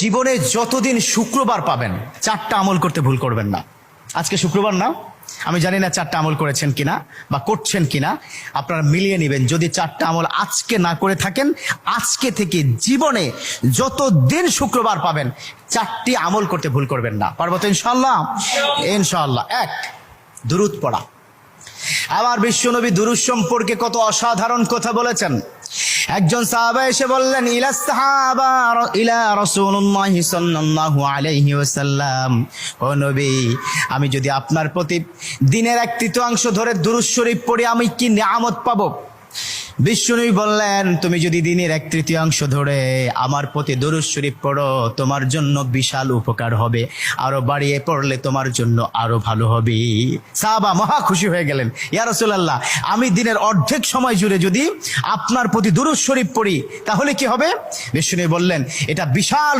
জীবনে যতদিন শুক্রবার পাবেন 4টা আমল করতে ভুল করবেন না। আজকে শুক্রবার না, আমি জানি না 4টা আমল করেছেন কিনা বা করছেন কিনা, আপনারা মিলিয়ে নেবেন। যদি 4টা আমল আজকে না করে থাকেন, আজকে থেকে জীবনে যতদিন শুক্রবার পাবেন 4টি আমল করতে ভুল করবেন না। পারবো তো ইনশাআল্লাহ? ইনশাআল্লাহ। 1, দুরূদ পড়া। আমার বিশ্বনবী দুরূদ সম্পর্কে কত অসাধারণ কথা বলেছেন। একজন সাহাবা এসে বললেন, ইলা রাসূলুল্লাহ সাল্লাল্লাহু আলাইহি ওয়াসাল্লাম, ও নবী, আমি যদি আপনার প্রতি দিনের 1/3 ধরে দুরূদ শরীফ পড়ি আমি কি নিয়ামত পাবো? বিশ্বনবী বললেন, তুমি যদি দিনের 1/3 ধরে আমার প্রতি দুরূদ শরীফ পড়ো তোমার জন্য বিশাল উপকার হবে, আরো বাড়িয়ে পড়লে তোমার জন্য আরো ভালো হবে। সাহাবা মহা খুশি হয়ে গেলেন, ইয়া রাসূলুল্লাহ, আমি দিনের অর্ধেক সময় জুড়ে যদি আপনার প্রতি দুরূদ শরীফ পড়ি তাহলে কি হবে? বিশ্বনবী বললেন, এটা বিশাল